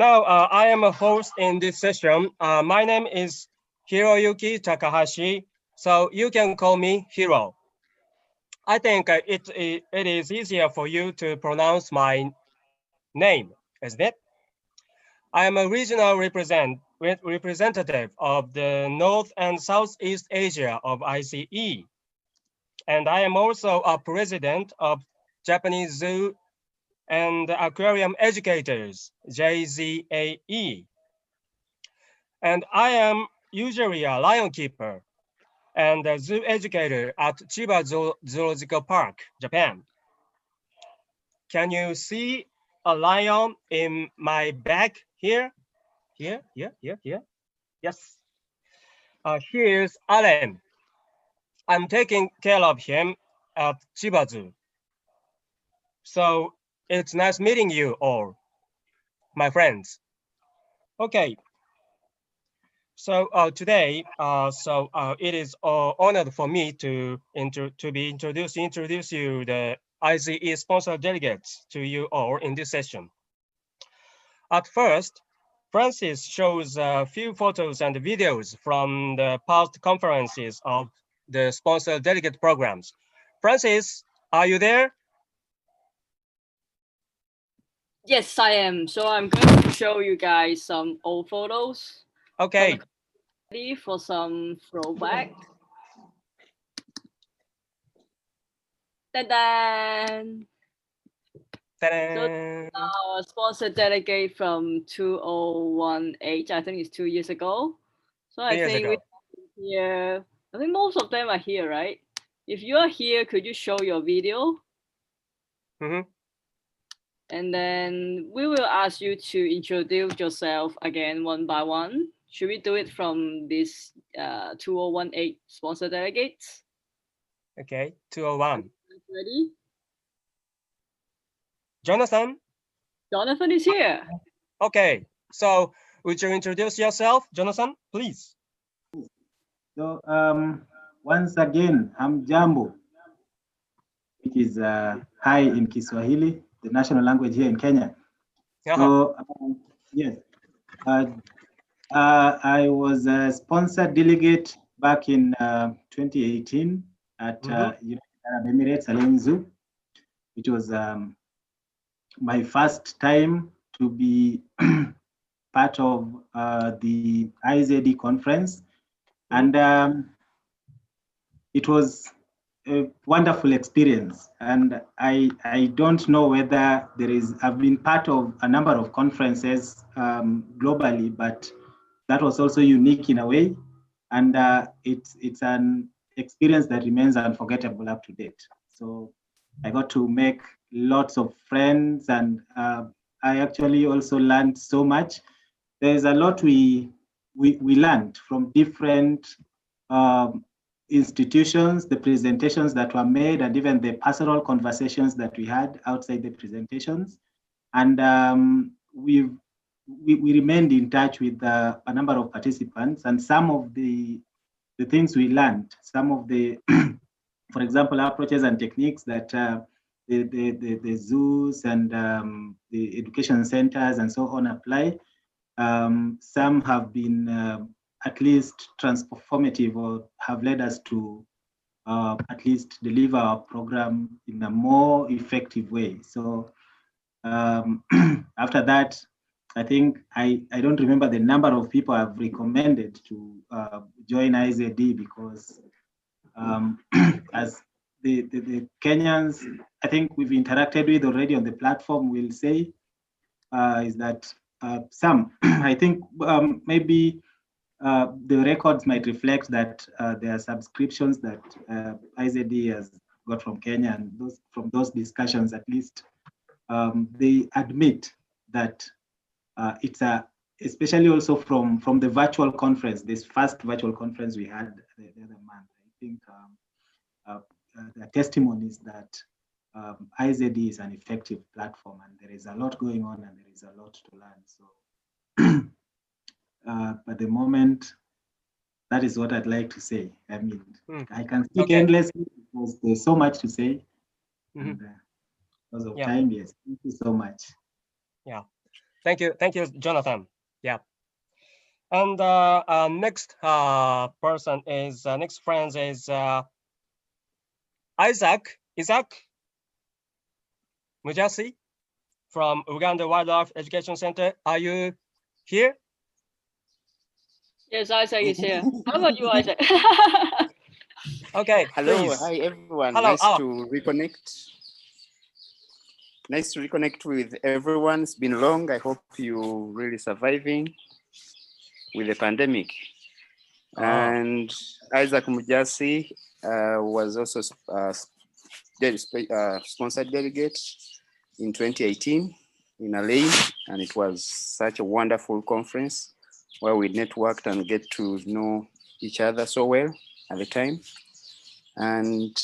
Now, I am a host in this session. My name is Hiroyuki Takahashi, so you can call me Hiro. I think it is easier for you to pronounce my name, isn't it? I am a regional representative of the North and Southeast Asia of IZE, and I am also a president of Japanese Zoo and Aquarium Educators, JZAE. And I am usually a lion keeper and a zoo educator at Chiba Zoological Park, Japan. Can you see a lion in my back here? Here. Yes. Here's Allen. I'm taking care of him at Chiba Zoo. So it's nice meeting you all, my friends. Okay. So today, it is honored for me to introduce you the IZE sponsored delegates to you all in this session. At first, Francis shows a few photos and videos from the past conferences of the sponsored delegate programs. Francis, are you there? Yes, I am. So I'm going to show you guys some old photos. Okay. Ready for some throwback. Ta-da! So our sponsor delegate from 2018, I think it's 2 years ago. So I think we here. I think most of them are here, right? If you are here, could you show your video? And then we will ask you to introduce yourself again one by one. Should we do it from this 2018 sponsor delegates? Okay, 201. Ready? Jonathan? Jonathan is here. Okay, so would you introduce yourself, Jonathan, please? So once again, hamjambo, which is hi in Kiswahili, the national language here in Kenya. So yes, I was a sponsored delegate back in 2018 at United Arab Emirates Al Zoo, which was my first time to be part of the IZE conference. And it was a wonderful experience. And I don't know whether I've been part of a number of conferences globally, but that was also unique in a way. And it's an experience that remains unforgettable up to date. So I got to make lots of friends, and I actually also learned so much. There's a lot we learned from different institutions, the presentations that were made, and even the personal conversations that we had outside the presentations. And we remained in touch with a number of participants, and some of the things we learned, some of the, for example, approaches and techniques that the zoos and the education centers and so on apply. Some have been at least transformative, or have led us to at least deliver our program in a more effective way. So after that, I think I don't remember the number of people I've recommended to join IZE, because as the Kenyans, I think we've interacted with already on the platform, will say is that some, I think maybe the records might reflect that there are subscriptions that IZE has got from Kenya, and from those discussions, at least they admit that it's especially also from the virtual conference, this first virtual conference we had the other month. I think the testimonies that IZE is an effective platform, and there is a lot going on, and there is a lot to learn. So at the moment, that is what I'd like to say. I mean, I can speak endlessly because there's so much to say. And because of time, yes. Thank you so much. Yeah. Thank you, Jonathan. Yeah. And next person is next friend is Isaac Mujasi from Uganda Wildlife Education Center. Are you here? Yes, Isaac is here. How about you, Isaac? Okay. Hello, please. hi everyone. Hello. Nice to reconnect. Nice to reconnect with everyone. It's been long. I hope you really surviving with the pandemic. And Isaac Mujasi was also sponsored delegate in 2018 in LA, and it was such a wonderful conference where we networked and get to know each other so well at the time. And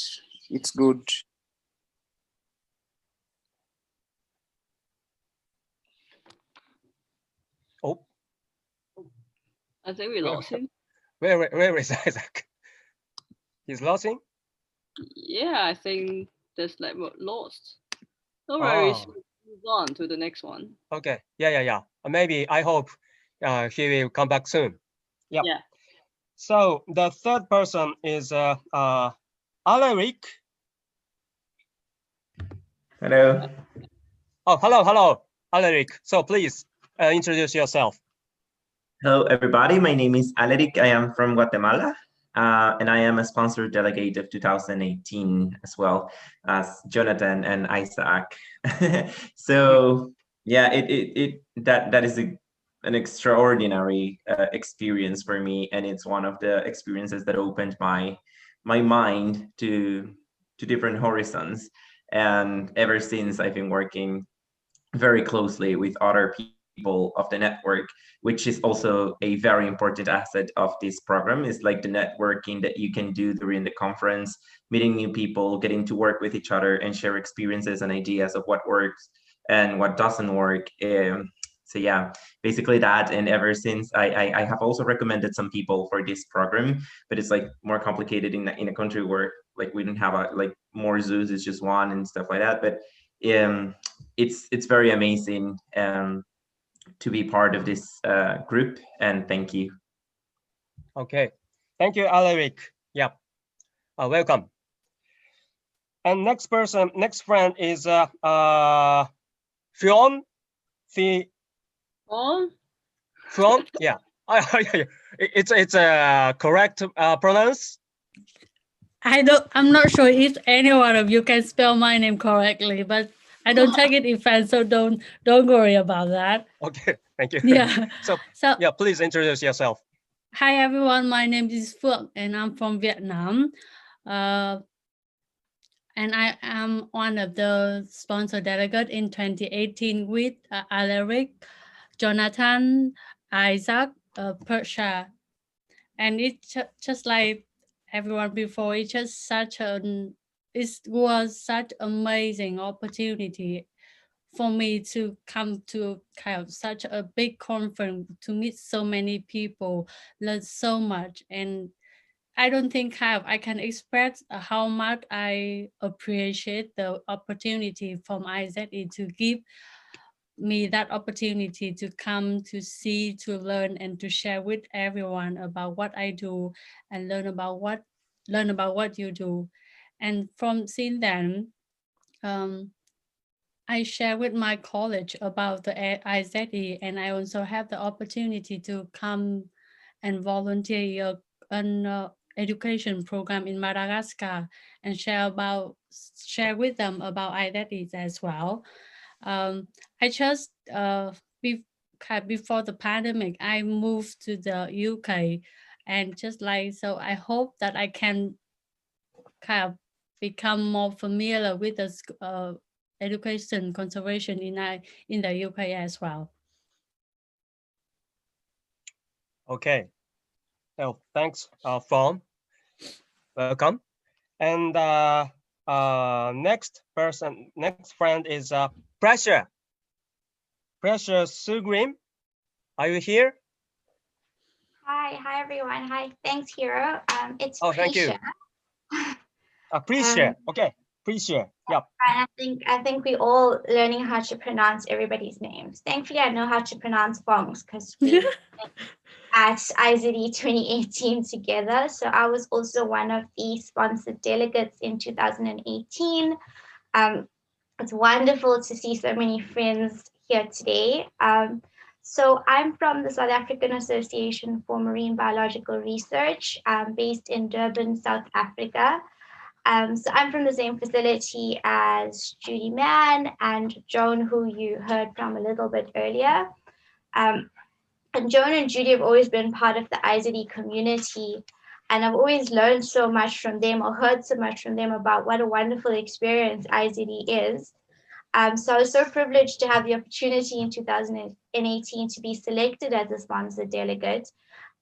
it's good. Oh, I think we lost him. Where is Isaac? He's losing? Yeah, I think this network lost. No worries. Move on to the next one. Okay. Yeah. Maybe I hope he will come back soon. Yep. Yeah. So the third person is Alaric. Hello. Oh, hello, Alaric. So please introduce yourself. Hello, everybody. My name is Alaric. I am from Guatemala, and I am a sponsored delegate of 2018 as well as Jonathan and Isaac. So yeah, that is an extraordinary experience for me, and it's one of the experiences that opened my mind to different horizons. And ever since, I've been working very closely with other people of the network, which is also a very important asset of this program, is like the networking that you can do during the conference, meeting new people, getting to work with each other and share experiences and ideas of what works and what doesn't work. So yeah, basically that. And ever since, I have also recommended some people for this program, but it's like more complicated in a country where like we don't have like more zoos, it's just one and stuff like that. But it's very amazing to be part of this group, and thank you. Okay, thank you, Alaric. Yep, welcome. And next friend is Fionn. Fionn, yeah. It's a correct pronounce. I'm not sure if any one of you can spell my name correctly, but I don't take it offense, so don't worry about that. Okay, thank you. Yeah. So yeah, please introduce yourself. Hi everyone, my name is Phượng and I'm from Vietnam. And I am one of the sponsor delegates in 2018 with Alaric, Jonathan, Isaac, Persha. And it's just like everyone before, it was such amazing opportunity for me to come to kind of such a big conference, to meet so many people, learn so much. And I don't think I can express how much I appreciate the opportunity from IZE to give me that opportunity to come to see, to learn, and to share with everyone about what I do and learn about what you do. And from since then, I share with my college about the IZE, and I also have the opportunity to come and volunteer an education program in Madagascar and share with them about IZE as well. I just before the pandemic, I moved to the UK, and just like so, I hope that I can kind of become more familiar with the education conservation in the UK as well. Okay, well, thanks, Fawn. Welcome. And next friend is Pressure Sugrim. Are you here? Hi everyone. Hi, thanks, Hero. It's thank you. Prisha. Prisha. Okay, Please share. Yep. And I think we all learning how to pronounce everybody's names. Thankfully, I know how to pronounce Fong's because we at IZE 2018 together. So I was also one of the sponsored delegates in 2018. It's wonderful to see so many friends here today. So I'm from the South African Association for Marine Biological Research, based in Durban, South Africa. So I'm from the same facility as Judy Mann and Joan, who you heard from a little bit earlier. And Joan and Judy have always been part of the IZE community, and I've always learned so much from them or heard so much from them about what a wonderful experience IZE is. So I was so privileged to have the opportunity in 2018 to be selected as a sponsored delegate.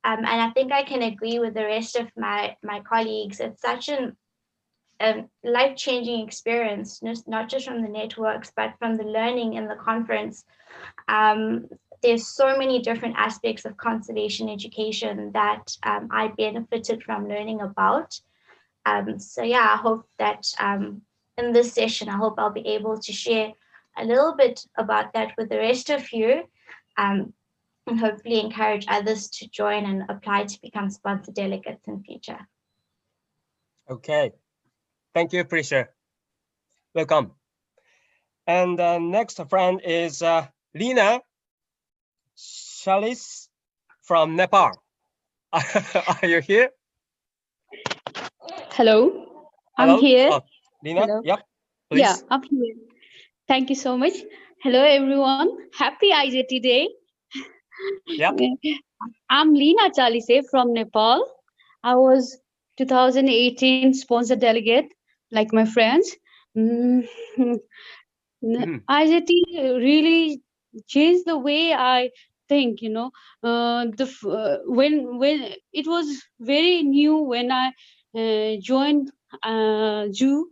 And I think I can agree with the rest of my colleagues. It's such an life-changing experience, not just from the networks, but from the learning in the conference. There's so many different aspects of conservation education that I benefited from learning about. So yeah, I hope that in this session, I hope I'll be able to share a little bit about that with the rest of you, and hopefully encourage others to join and apply to become sponsored delegates in future. Okay. Thank you, Prisha. Welcome. And the next friend is Lina Shalis from Nepal. Are you here? Hello. Hello? I'm here. Oh, Lina, Hello. yep, please. Yeah, I'm here. Thank you so much. Hello, everyone. Happy IZE Day. Yep. I'm Lina Chalise from Nepal. I was 2018 sponsored delegate, like my friends. IZE really changed the way I think. When it was very new when I joined Jew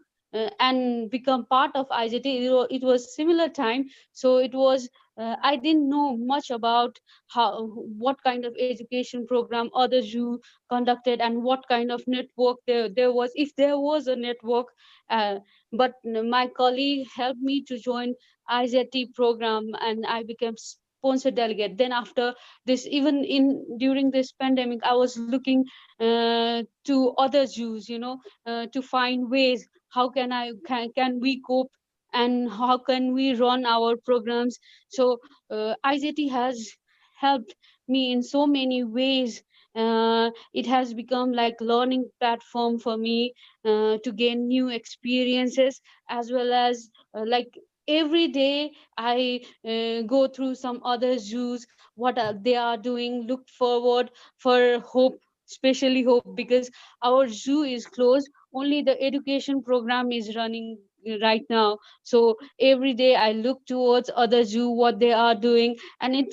and become part of IZT. It was similar time, so it was I didn't know much about what kind of education program other Jew conducted and what kind of network there was, if there was a network. But my colleague helped me to join IZT program and I became sponsored delegate. Then after this, even during this pandemic, I was looking to other Jews, to find ways how can we cope and how can we run our programs. So IZT has helped me in so many ways. It has become like learning platform for me to gain new experiences, as well as like every day I go through some other Jews, what they are doing, look forward for hope, especially hope, because our zoo is closed, only the education program is running right now. So every day I look towards other zoo, what they are doing, and it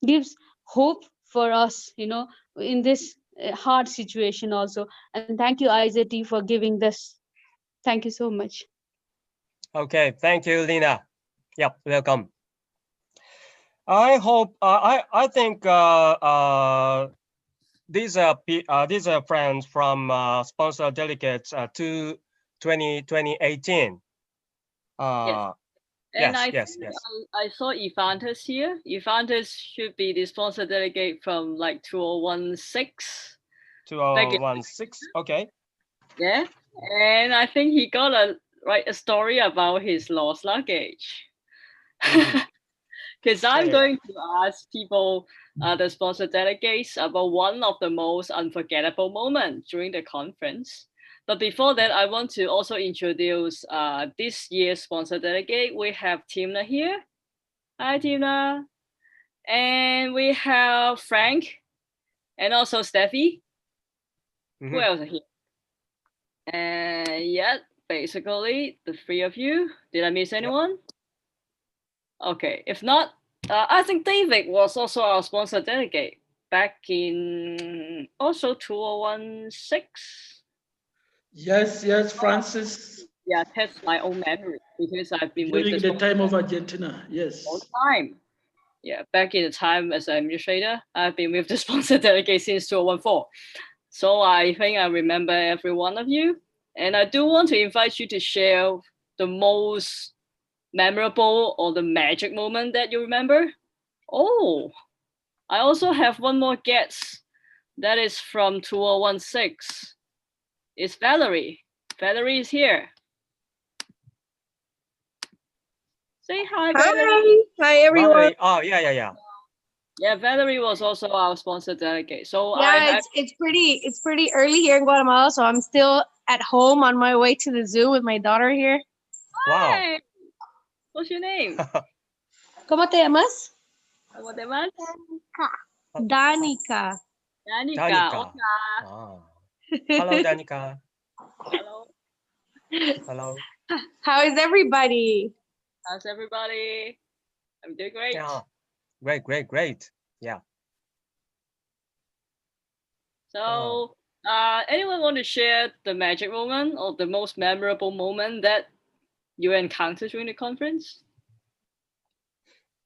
gives hope for us, in this hard situation also. And thank you, IZT, for giving this. Thank you so much. Okay, thank you, Lina. Yep, welcome. I hope I think these are friends from sponsor delegates to 2018. Yes. And yes. I saw Evantus here. Evantus should be the sponsor delegate from like 2016. 2016, okay. Yeah. And I think he got to write a story about his lost luggage. Because I'm going to ask people, the sponsor delegates, about one of the most unforgettable moments during the conference. But before that, I want to also introduce this year's sponsor delegate. We have Timna here. Hi, Timna. And we have Frank and also Steffi. Who else are here? And yeah, basically the three of you. Did I miss anyone? Yep. Okay, if not, I think David was also our sponsor delegate back in also 2016. Yes, Francis. Yeah, test my own memory because I've been during with the time of Argentina. Yes. All time. Yeah, back in the time as an administrator, I've been with the sponsor delegate since 2014. So I think I remember every one of you. And I do want to invite you to share the most memorable or the magic moment that you remember. Oh, I also have one more guest. That is from 2016. It's Valerie. Valerie is here. Say hi, Valerie. Hi, everyone. Valerie. Oh, yeah. Yeah, Valerie was also our sponsor delegate. So Yeah, it's pretty early here in Guatemala, so I'm still at home on my way to the zoo with my daughter here. Wow. Hi. What's your name? ¿Cómo te llamas? ¿Cómo te llamas? Danica. Danica. Danica. Hola. Oh. Hello, Danica. Hello. Hello. How is everybody? How's everybody? I'm doing great. Yeah. Great. Yeah. So, anyone want to share the magic moment or the most memorable moment that you encountered during the conference?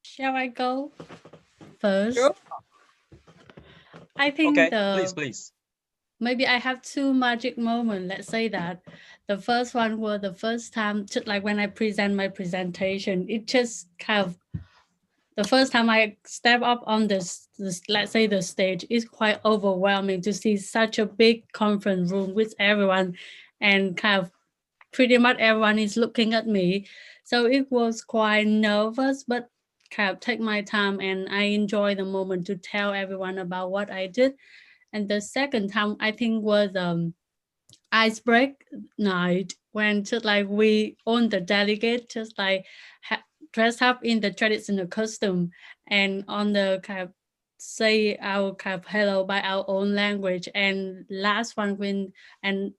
Shall I go first? Sure. I think Okay, please. maybe I have two magic moments. Let's say that the first one was the first time, just like when I present my presentation, it just kind of the first time I step up on this, let's say the stage, is quite overwhelming to see such a big conference room with everyone, and kind of pretty much everyone is looking at me. So it was quite nervous, but kind of take my time, and I enjoy the moment to tell everyone about what I did. And the second time I think was ice break night, when just like we on the delegate just like dressed up in the traditional costume, and on the kind of say our kind of hello by our own language. And last one when and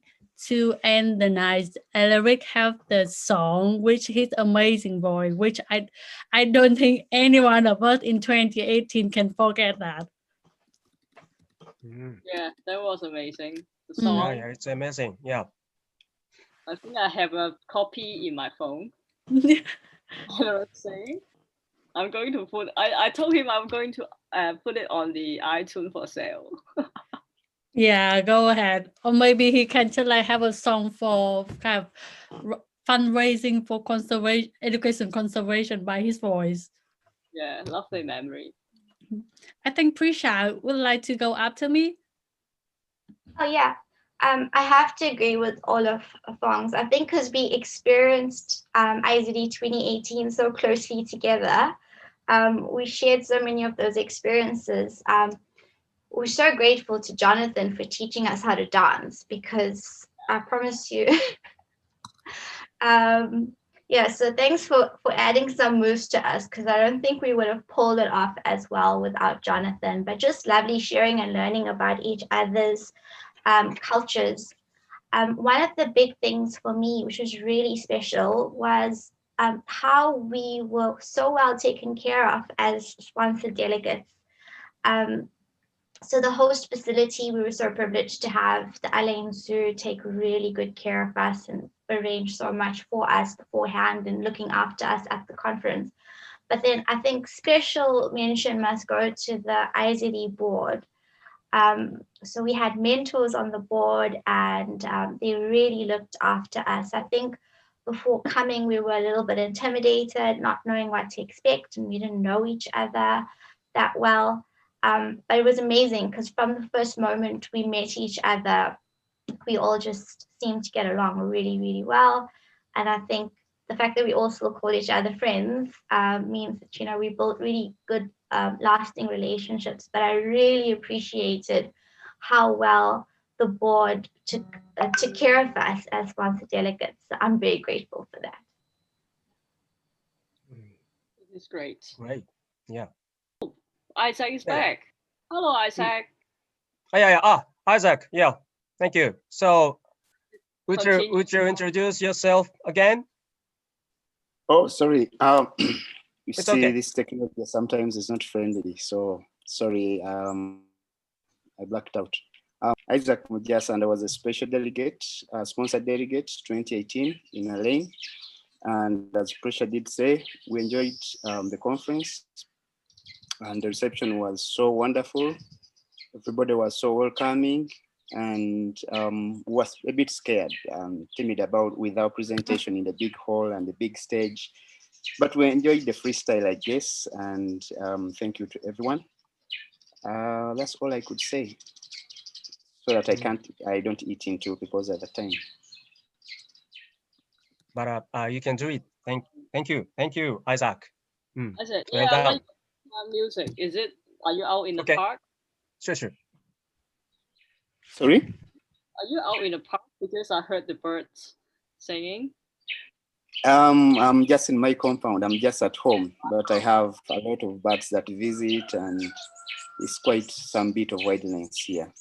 to end the night, Eric have the song, which his amazing voice, which I don't think any one of us in 2018 can forget that. Yeah, that was amazing. The song. Yeah, it's amazing. Yeah. I think I have a copy in my phone. Let's see. I'm going to put. I told him I'm going to put it on the iTunes for sale. Yeah, go ahead. Or maybe he can just like have a song for kind of fundraising for conservation, education conservation by his voice. Yeah, lovely memory. I think Prisha would like to go after me. Oh yeah. I have to agree with all of Fong's. I think because we experienced IZD 2018 so closely together, we shared so many of those experiences. We're so grateful to Jonathan for teaching us how to dance, because I promise you, yeah, so thanks for adding some moves to us, because I don't think we would have pulled it off as well without Jonathan. But just lovely sharing and learning about each other's cultures. One of the big things for me, which was really special, was how we were so well taken care of as sponsored delegates. So the host facility, we were so privileged to have the Alain Zoo take really good care of us and arrange so much for us beforehand and looking after us at the conference. But then I think special mention must go to the IZE board. So we had mentors on the board, and they really looked after us. I think before coming, we were a little bit intimidated, not knowing what to expect, and we didn't know each other that well. But it was amazing, because from the first moment we met each other, we all just seemed to get along really, really well. And I think the fact that we all still call each other friends means that, you know, we built really good, lasting relationships. But I really appreciated how well the board took care of us as sponsor delegates. So I'm very grateful for that. It's great. Great. Yeah. Isaac is back. Hello, Isaac. Yeah. Isaac. Yeah. Thank you. So, would you introduce yourself again? Oh, sorry. You It's see, okay. this technology sometimes is not friendly. So sorry. I blacked out. Isaac Mujas, and I was a special delegate, sponsored delegate 2018 in Alain. And as Prisha did say, we enjoyed the conference, and the reception was so wonderful. Everybody was so welcoming. and was a bit scared and timid with our presentation in the big hall and the big stage. But we enjoyed the freestyle, I guess, and thank you to everyone. That's all I could say, so that I don't eat into because of the time. But you can do it. Thank you, Isaac. I said, Well yeah, I done. like music. Are you out in the park? Sure. Sorry? Are you out in the park? Because I heard the birds singing. I'm just in my compound. I'm just at home, but I have a lot of birds that visit, and it's quite some bit of wilderness here.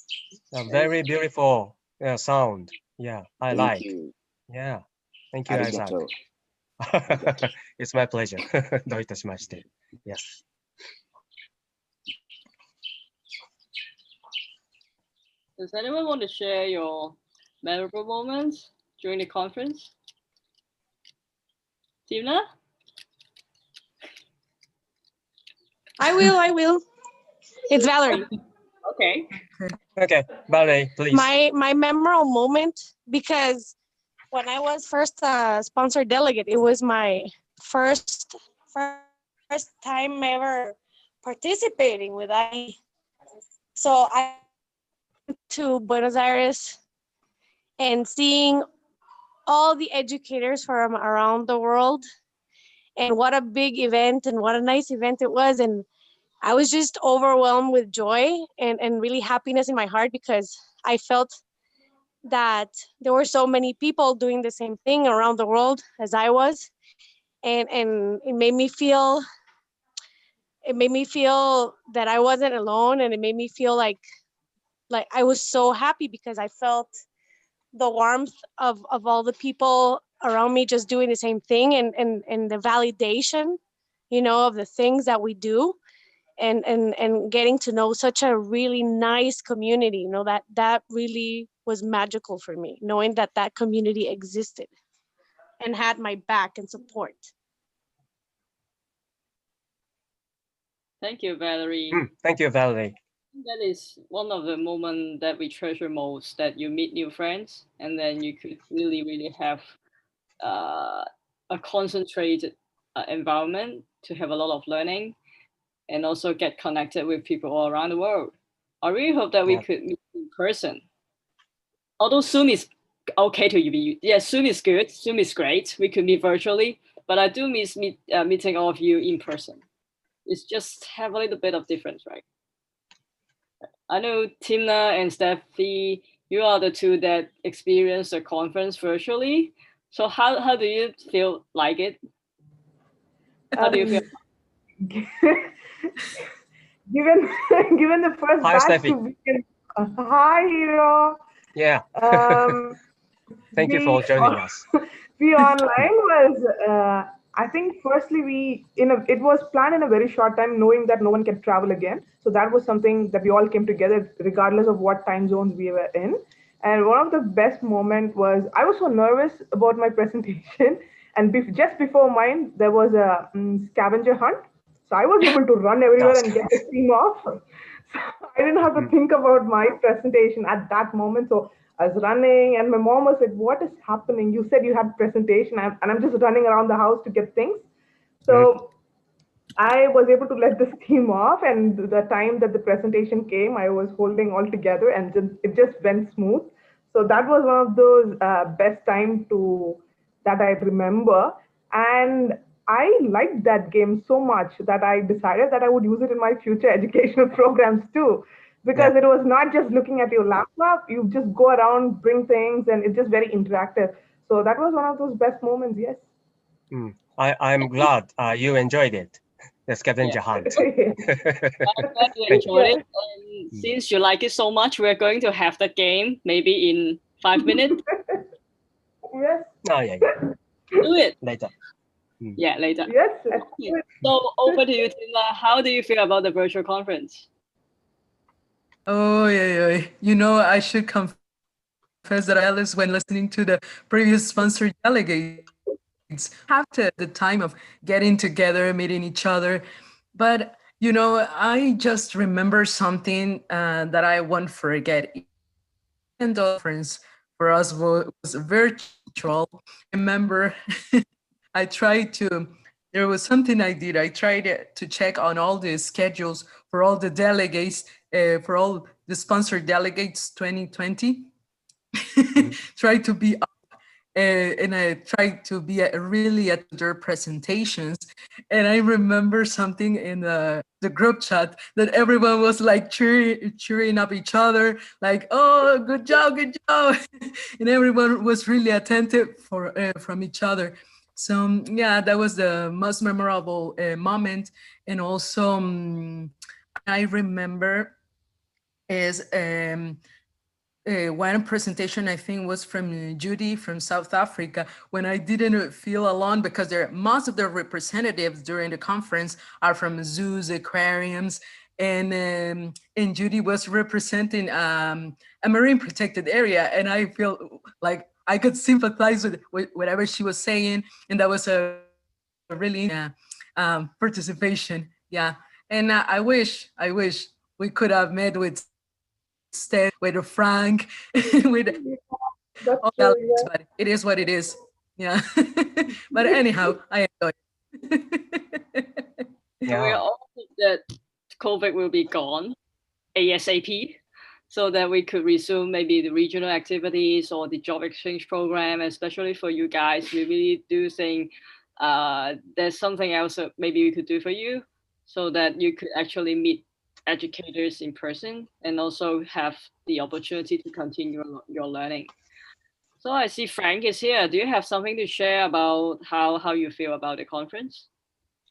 A very beautiful sound. Yeah, I like. You. Yeah, thank you, Isaac. It's my pleasure. どういたしまして。Yes. Does anyone want to share your memorable moments during the conference? Tina? I will. It's Valerie. Okay, Valerie, please. My memorable moment, because when I was first sponsored delegate, it was my first time ever participating with IZE. So I went to Buenos Aires and seeing all the educators from around the world, and what a big event and what a nice event it was. And I was just overwhelmed with joy and really happiness in my heart, because I felt that there were so many people doing the same thing around the world as I was. And it made me feel that I wasn't alone, and it made me feel like I was so happy, because I felt the warmth of all the people around me just doing the same thing, and the validation, of the things that we do, and getting to know such a really nice community, that really was magical for me, knowing that community existed and had my back and support. Thank you, Valerie. Thank you, Valerie. That is one of the moments that we treasure most, that you meet new friends, and then you could really have a concentrated environment to have a lot of learning, and also get connected with people all around the world. I really hope that we could meet in person. Although Zoom is okay to you, Zoom is good, Zoom is great. We could meet virtually, but I do miss meeting all of you in person. It's just have a little bit of difference, right? I know Timna and Steffi, you are the two that experienced the conference virtually. So how do you feel like it? How do you feel? Given the first Hi, batch Steffi. to begin. Hi, Hero. Yeah. Thank you for joining us. Be online was, I think, firstly, it was planned in a very short time, knowing that no one can travel again. So that was something that we all came together, regardless of what time zones we were in. And one of the best moments was, I was so nervous about my presentation. And just before mine, there was a scavenger hunt. So I was able to run everywhere and get the steam off. So I didn't have to think about my presentation at that moment. So I was running, and my mom was like, "What is happening? You said you had presentation," and I'm just running around the house to get things. So I was able to let the steam off, and the time that the presentation came, I was holding all together, and it just went smooth. So that was one of those best time that I remember. And I liked that game so much that I decided that I would use it in my future educational programs too, because it was not just looking at your laptop, you just go around, bring things, and it's just very interactive. So that was one of those best moments, yes. I'm glad you enjoyed it, the scavenger hunt. I'm glad you enjoyed it. And since you like it so much, we're going to have the game maybe in 5 minutes. Yes. Oh, yeah. Do it. Later. Yeah, later. Yes, let's do it. So over to you, Tina. How do you feel about the virtual conference? Oh, yeah. I should confess that I was when listening to the previous sponsored delegates after the time of getting together, meeting each other. But, I just remember something that I won't forget. conference for us was virtual. I remember I tried to, there was something I did. I tried to check on all the schedules for all the delegates, for all the sponsored delegates 2020. Try to be and I tried to be really at their presentations. And I remember something in the group chat that everyone was like cheering up each other, like, oh, good job. And everyone was really attentive from each other. So yeah, that was the most memorable moment. And also I remember is one presentation I think was from Judy from South Africa, when I didn't feel alone because most of the representatives during the conference are from zoos, aquariums, and Judy was representing a marine protected area, and I feel like I could sympathize with whatever she was saying, and that was a really participation. Yeah, and I wish we could have met with Steph, with Frank, with That's all true, Alex, but it is what it is. Yeah. But anyhow, I enjoy it. Yeah. We all hope that COVID will be gone ASAP, so that we could resume maybe the regional activities or the job exchange program, especially for you guys. We really do think there's something else that maybe we could do for you, so that you could actually meet educators in person and also have the opportunity to continue your learning. So I see Frank is here. Do you have something to share about how you feel about the conference?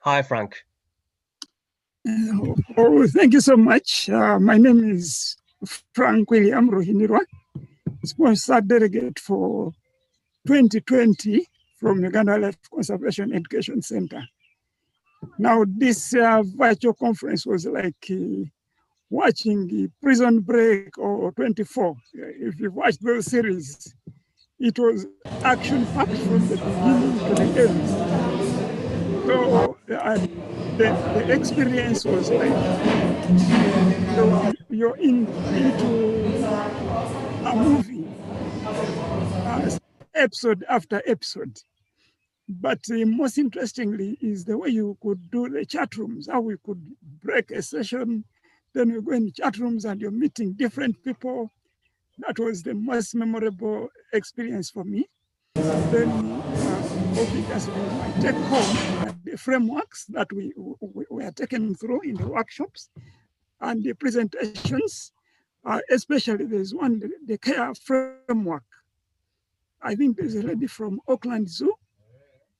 Hi, Frank. Thank you so much. My name is Frank William Rohinirwa, sponsored delegate for 2020 from Uganda Life Conservation Education Center. Now, this virtual conference was like watching Prison Break or 24. If you watched those series, it was action-packed from the beginning to the end. So the experience was like you're into a movie, episode after episode. But most interestingly is the way you could do the chat rooms, how we could break a session, then you go in chat rooms and you're meeting different people. That was the most memorable experience for me. Then obviously my take home are the frameworks that we were taken through in the workshops and the presentations, especially there's one, the care framework. I think there's a lady from Auckland Zoo.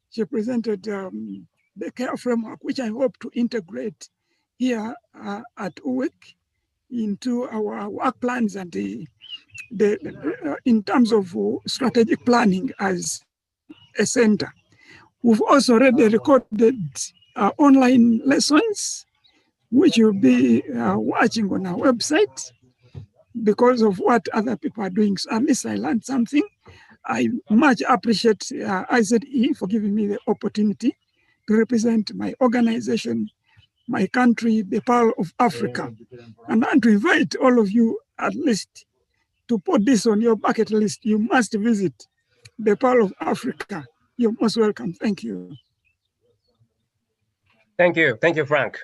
She presented the care framework, which I hope to integrate here at UWIC into our work plans and in terms of strategic planning as a center. We've also already recorded online lessons, which you'll be watching on our website because of what other people are doing. So at least I learned something. I much appreciate IZE for giving me the opportunity to represent my organization, my country, the Pearl of Africa. And I want to invite all of you at least to put this on your bucket list. You must visit the Pearl of Africa. You're most welcome. Thank you. Thank you. Thank you, Frank.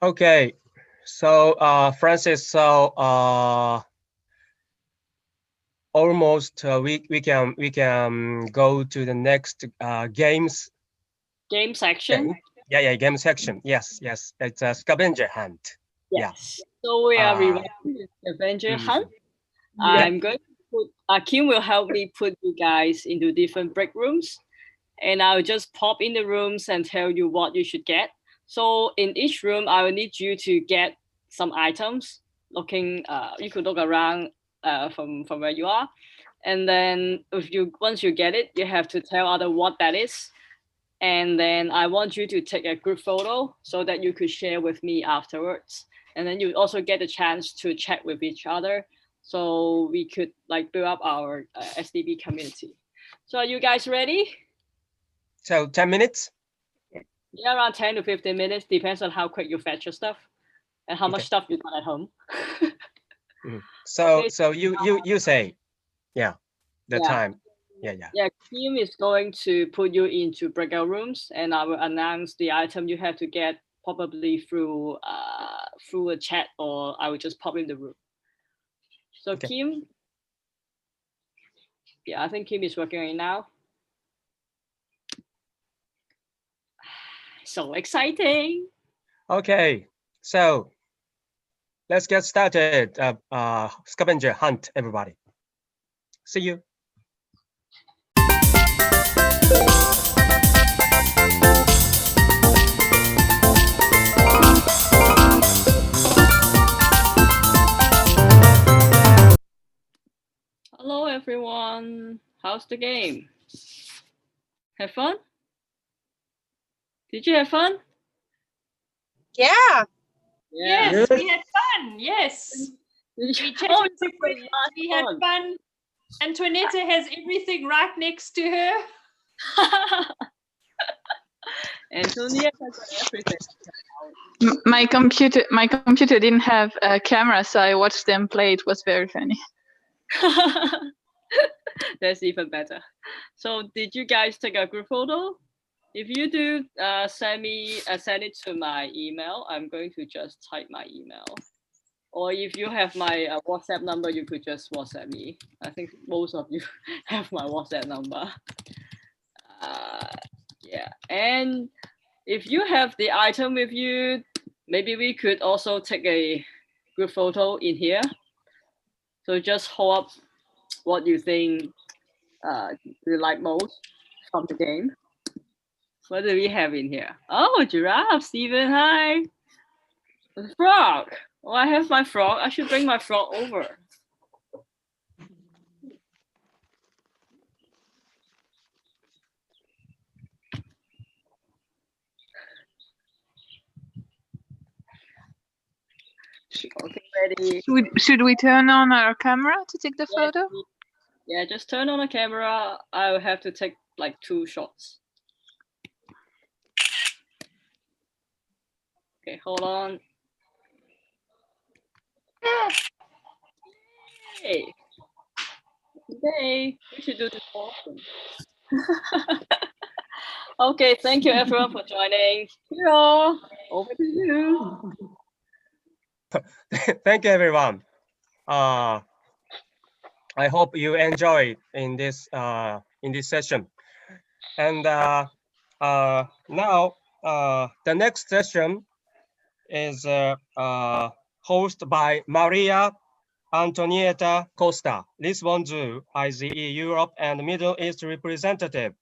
Okay. So, Francis, so almost we can go to the next games. Game section. Yeah, game section. Yes. It's a scavenger hunt. Yes. So we are reviving the scavenger hunt. I'm going to put Kim will help me put you guys into different break rooms, and I'll just pop in the rooms and tell you what you should get. So in each room, I will need you to get some items. Looking, you could look around from where you are, and then once you get it, you have to tell other what that is. And then I want you to take a group photo so that you could share with me afterwards. And then you also get a chance to chat with each other, so we could like build up our SDB community. So are you guys ready? So 10 minutes? Yeah, around 10 to 15 minutes, depends on how quick you fetch your stuff. and how much stuff you got at home. So you say, yeah, the time. Yeah, Kim is going to put you into breakout rooms, and I will announce the item you have to get probably through a chat, or I will just pop in the room. So okay. Kim, yeah, I think Kim is working on it now. So exciting. Okay, so let's get started. Scavenger hunt, everybody. See you. Hello, everyone. How's the game? Have fun? Did you have fun? Yeah. Yes, we had fun. Yes. We chatted different. We had fun. Antoinetta has everything right next to her. Antoinetta has everything. My computer didn't have a camera, so I watched them play. It was very funny. That's even better. So did you guys take a group photo? If you do, send it to my email. I'm going to just type my email. Or if you have my WhatsApp number, you could just WhatsApp me. I think most of you have my WhatsApp number. Yeah, and if you have the item with you, maybe we could also take a group photo in here. So just hold up what you think you like most from the game. What do we have in here? Oh, giraffe, Steven, hi. The frog. Oh, I have my frog. I should bring my frog over. Okay, ready. Should we turn on our camera to take the photo? Yeah, just turn on the camera. I will have to take like 2 shots. Okay, hold on. Hey. Today, we should do this often. Okay, thank you everyone for joining. Hiro, over to you. Thank you, everyone. I hope you enjoy in this session. And now the next session is hosted by Maria Antonietta Costa, Lisbon Zoo, IZE Europe and Middle East representative.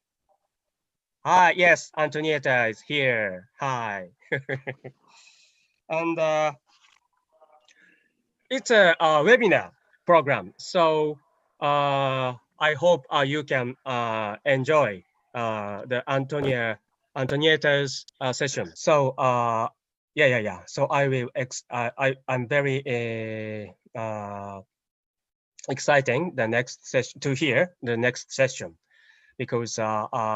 Hi, yes, Antonietta is here. Hi. And it's a webinar program, so I hope you can enjoy the Antonietta's session. So yeah. So I will. I'm very exciting the next session to hear the next session, because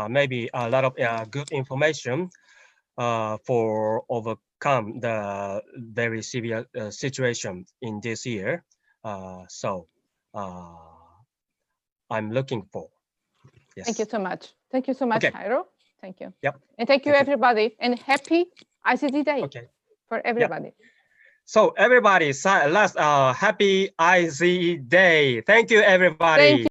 maybe a lot of good information for overcome the very severe situation in this year. So I'm looking for. Yes. Thank you so much. Thank you so much, Hiro. Thank you. Yep. And thank you, everybody. And happy ICT Day for everybody. Yep. So everybody, last happy IZE Day. Thank you, everybody. Thank you.